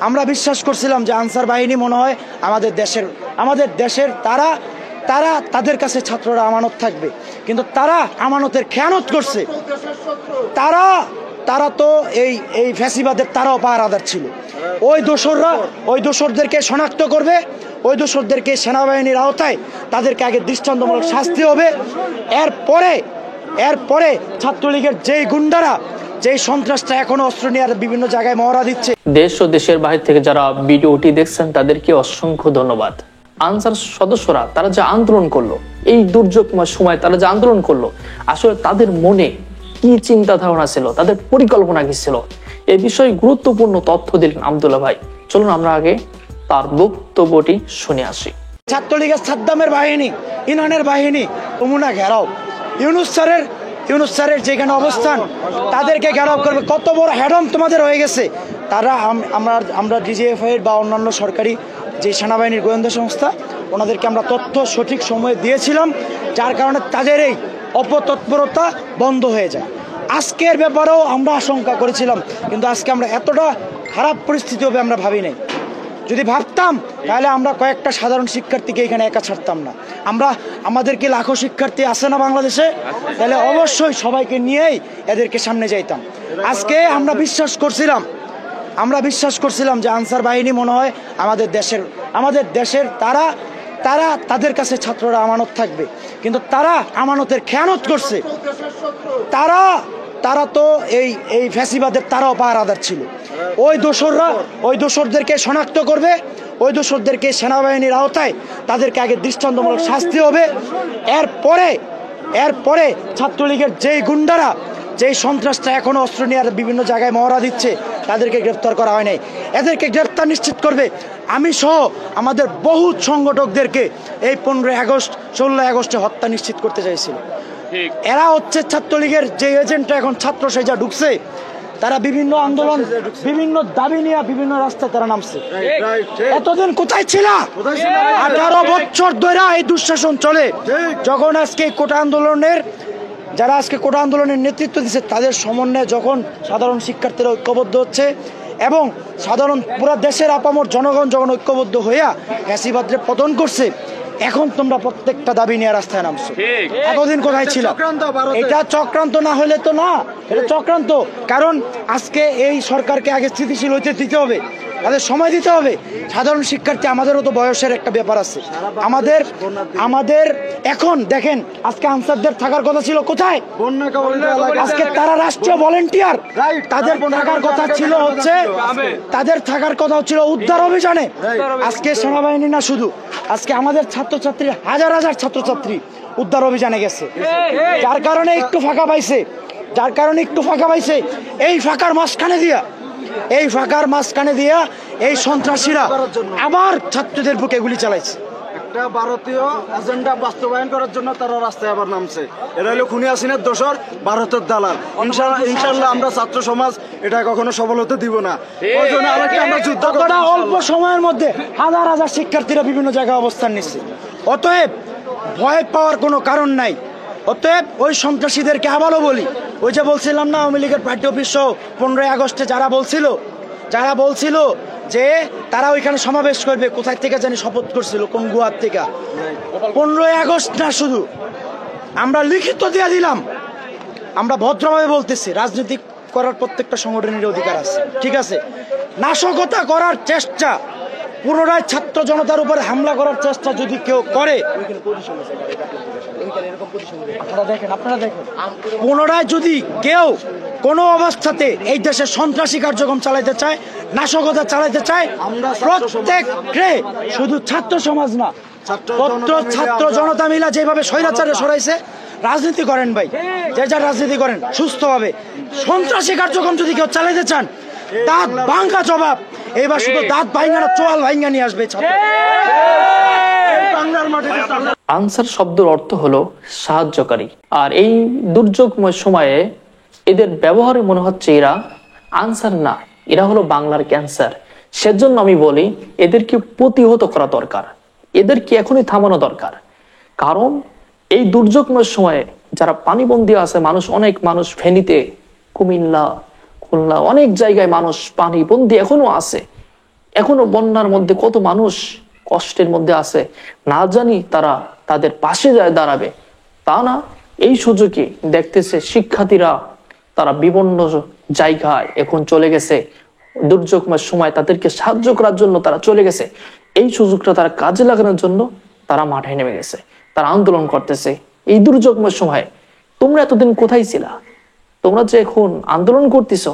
আমরা বিশ্বাস করছিলাম যে আনসার বাহিনী মনে হয় আমাদের দেশের তাদের কাছে ছাত্ররা আমানত থাকবে, কিন্তু তারা আমানতের খেয়ানত করছে। তারা তো এই ফ্যাসিবাদের তারাও পাহারাদার ছিল। ওই দোসরদেরকে শনাক্ত করবে, ওই দোসরদেরকে সেনাবাহিনীর আওতায় তাদেরকে আগে দৃষ্টান্তমূলক শাস্তি হবে। এরপরে ছাত্রলীগের যেই গুন্ডারা, যেই সন্ত্রাসটা এখনো অস্ত্র নিয়ে বিভিন্ন জায়গায় মহড়া দিচ্ছে। দেশ ও দেশের বাইরে থেকে যারা ভিডিওটি দেখছেন তাদেরকে অসংখ্য ধন্যবাদ। আনসার সদস্যরা তারা যে আন্দোলন করলো, এই দুর্যোগময় সময় তারা যে আন্দোলন করলো, আসলে তাদের মনে কি চিন্তা ধারণা ছিল, তাদের পরিকল্পনা কি ছিল, এই বিষয়ে গুরুত্বপূর্ণ তথ্য দিলেন আব্দুল্লাহ ভাই। চলুন আমরা আগে তার বক্তব্যটি শুনে আসি। ছাত্রলীগের সাদ্দামের বাহিনী, ইরানের বাহিনী যমুনা ঘেরাও, ইউনূস স্যারের যেখানে অবস্থান তাদেরকে ঘেরাও করবে। কত বড় হ্যাডম তোমাদের হয়ে গেছে। তারা আমরা ডিজিএফআই বা অন্যান্য সরকারি যে সেনাবাহিনীর গোয়েন্দা সংস্থা, ওনাদেরকে আমরা তথ্য সঠিক সময়ে দিয়েছিলাম, যার কারণে তাদের এই অপতৎপরতা বন্ধ হয়ে যায়। আজকের ব্যাপারেও আমরা আশঙ্কা করেছিলাম, কিন্তু আজকে আমরা এতটা খারাপ পরিস্থিতি হবে আমরা ভাবি নাই। যদি ভাবতাম তাহলে আমরা কয়েকটা সাধারণ শিক্ষার্থীকে এখানে একা ছাড়তাম না। আমাদের কি লাখো শিক্ষার্থী আছে না বাংলাদেশে? তাহলে অবশ্যই সবাইকে নিয়েই এদেরকে সামনে যাইতাম। আজকে আমরা বিশ্বাস করছিলাম যে আনসার বাহিনী মনে হয় আমাদের দেশের তাদের কাছে ছাত্ররা আমানত থাকবে, কিন্তু তারা আমানতের খেয়ানত করছে। তারা তো এই ফ্যাসিবাদের তারাও পাহারাদার ছিল। ওই দোসরদেরকে শনাক্ত করবে, ওই দোসরদেরকে সেনাবাহিনীর আওতায় তাদেরকে আগে দৃষ্টান্তমূলক শাস্তি হবে। এরপরে ছাত্রলীগের যেই গুন্ডারা, যেই সন্ত্রাসটা এখনো অস্ত্র নিয়ে বিভিন্ন জায়গায় মহড়া দিচ্ছে, তাদেরকে গ্রেফতার করা হয় নাই। এদেরকে গ্রেফতার নিশ্চিত করবে। আমি সহ আমাদের বহু সংগঠকদেরকে এই 15 আগস্ট 16 আগস্টে হত্যা নিশ্চিত করতে চাইছিল। এরা হচ্ছে ছাত্রলীগের যে এজেন্টরা এখন ছাত্র সেজা ঢুকছে। তারা বিভিন্ন আন্দোলন, বিভিন্ন দাবি নিয়ে বিভিন্ন রাস্তায় তারা নামছে। এতদিন কোথায় ছিল? 18 বছর ধরে এই দুঃশাসন চলে। যখন আজকে যারা আজকে কোটা আন্দোলনের নেতৃত্ব দিচ্ছে, তাদের সমন্বয়ে যখন সাধারণ শিক্ষার্থীরা ঐক্যবদ্ধ হচ্ছে এবং সাধারণ পুরা দেশের আপামর জনগণ যখন ঐক্যবদ্ধ হইয়া ফ্যাসিবাদের পতন করছে, এখন তোমরা প্রত্যেকটা দাবি নিয়ে রাস্তায় নামছো। এতদিন কোথায় ছিল? এটা চক্রান্ত না হলে তো না, এটা চক্রান্ত। কারণ আজকে এই সরকারকে আগে স্থিতিশীল হইতে দিতে হবে, তাদের সময় দিতে হবে। সাধারণ শিক্ষার্থী, আমাদেরও তো বয়সের একটা ব্যাপার আছে। আমাদের এখন দেখেন, আজকে আনসারদের থাকার কথা ছিল কোথায়? আজকে তারা রাষ্ট্রীয় ভলেন্টিয়ার। তাদের থাকার কথা হচ্ছিল উদ্ধার অভিযানে। আজকে সেনাবাহিনী না, শুধু আজকে আমাদের ছাত্রছাত্রী, হাজার হাজার উদ্ধার অভিযানে গেছে, যার কারণে একটু ফাঁকা পাইছে। এই ফাঁকার মাঝখানে দিয়া এই সন্ত্রাসীরা আবার ছাত্রদের বুকে গুলি চালাইছে। একটা ভারতীয় এজেন্ডা বাস্তবায়ন করার জন্য তারা রাস্তায় আবার নামছে। এরা হলো খুনি হাসিনার দোসর, ভারতের দালাল। ইনশাআল্লাহ আমরা ছাত্র সমাজ এটা কখনো সফল হতে দিব না। ওই জন্য আমরা যুদ্ধ করতে, অল্প সময়ের মধ্যে হাজার হাজার শিক্ষার্থীরা বিভিন্ন জায়গায় অবস্থান নিচ্ছে। অতএব ভয় পাওয়ার কোনো কারণ নাই। অতএব ওই সন্ত্রাসীদেরকে আবারও বলি, ওই যে বলছিলাম না, আওয়ামী লীগের পার্টি অফিস সহ 15 আগস্টে যারা বলছিল যে তারা ওইখানে সমাবেশ করবে, কোথায় থেকে জানি শপথ করছিল, কোন গুহার থেকে। 15 আগস্ট না, শুধু আমরা লিখিত দিয়ে দিলাম। আমরা ভদ্রভাবে বলতেছি, রাজনীতি করার প্রত্যেকটা সংগঠনের অধিকার আছে, ঠিক আছে। নাশকতা করার চেষ্টা, পুনরায় ছাত্র জনতার উপরে হামলা করার চেষ্টা যদি কেউ করে, আপনারা দেখেন, পুনরায় যদি কেউ কোনো অবস্থাতে এই দেশে সন্ত্রাসী কার্যক্রম চালাইতে চায়, নাশকতা চালাইতে চায়, প্রত্যেককে, শুধু ছাত্র সমাজ না, ছাত্র জনতা মিলা যেভাবে স্বৈরাচারে সরাইছে, রাজনীতি করেন ভাই, যে যার রাজনীতি করেন সুস্থভাবে। সন্ত্রাসী কার্যক্রম যদি কেউ চালাইতে চান, দাঁত ভাঙ্গা জবাব। এবার শুধু দাঁত ভাঙ্গা না, চোয়াল ভাঙ্গা নিয়ে আসবে। আনসার শব্দের অর্থ হলো সাহায্যকারী। আর এই দুর্যোগময় সময়ে এদের ব্যবহারে মনে হচ্ছে এরা আনসার না, এরা হলো বাংলার ক্যান্সার। সেজন্য আমি বলি, এদেরকে প্রতিহত করা দরকার, এদেরকে এখনই থামানো দরকার। কারণ এই দুর্যোগময় সময়ে যারা পানিবন্দী আছে, অনেক মানুষ ফেনীতে, কুমিল্লা, খুলনা, অনেক জায়গায় মানুষ পানিবন্দী এখনো আছে। এখনো বন্যার মধ্যে কত মানুষ কষ্টের মধ্যে আছে, না জানি তারা তাদের পাশে যায় দাঁড়াবে তা না, এই সুযোগে দেখতেছে শিক্ষার্থীরা তারা বিভিন্ন জায়গায় এখন চলে গেছে, দুর্যোগময় সময় তাদেরকে সাহায্য করার জন্য তারা চলে গেছে। এই সুযোগটা তারা কাজে লাগানোর জন্য তারা মাঠে নেমে গেছে, তারা আন্দোলন করতেছে। এই দুর্যোগময় সময় তোমরা এতদিন কোথায় ছিলা? তোমরা যে এখন আন্দোলন করতেছ,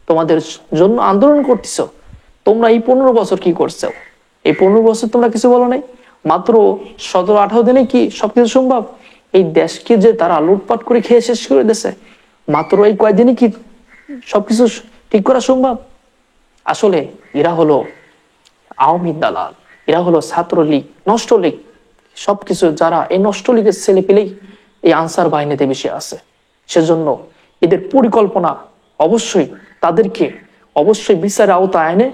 তোমাদের জন্য আন্দোলন করতেছ, তোমরা এই 15 বছর কি করছো? এই 15 বছর তোমরা কিছু বলো নাই? মাত্র 17-18 দিনে কি সবকিছু সম্ভব? এই দেশকে যে তারা লুটপাট করে খেয়ে শেষ করে দিয়েছে, মাত্র এই কয়েকদিনে কি সবকিছু ঠিক করা সম্ভব? আসলে এরা হলো আওয়ামী দালাল, এরা হলো ছাত্রলীগ, নষ্ট লীগ, সবকিছু যারা এই নষ্ট লীগের ছেলে পেলেই এই আনসার বাহিনীতে বেশি আছে। সেজন্য এদের পরিকল্পনা অবশ্যই বিচারের আওতায় এনে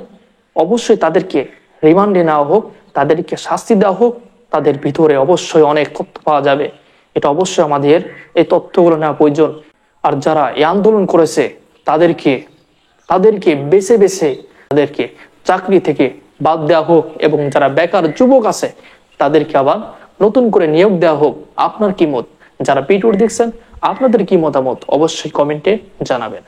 অবশ্যই তাদেরকে রিমান্ডে নেওয়া হোক, তাদেরকে শাস্তি দেওয়া হোক। তাদের ভিতরে অবশ্যই অনেক তথ্য পাওয়া যাবে, এটা অবশ্যই আমাদের এই তথ্যগুলো নেওয়া প্রয়োজন। আর যারা এই আন্দোলন করেছে তাদেরকে বেছে বেছে তাদেরকে চাকরি থেকে বাদ দেওয়া হোক, এবং যারা বেকার যুবক আছে তাদেরকে আবার নতুন করে নিয়োগ দেওয়া হোক। আপনার কি মত? যারা ভিডিও দেখছেন আপনাদের কি মতামত অবশ্যই কমেন্টে জানাবেন।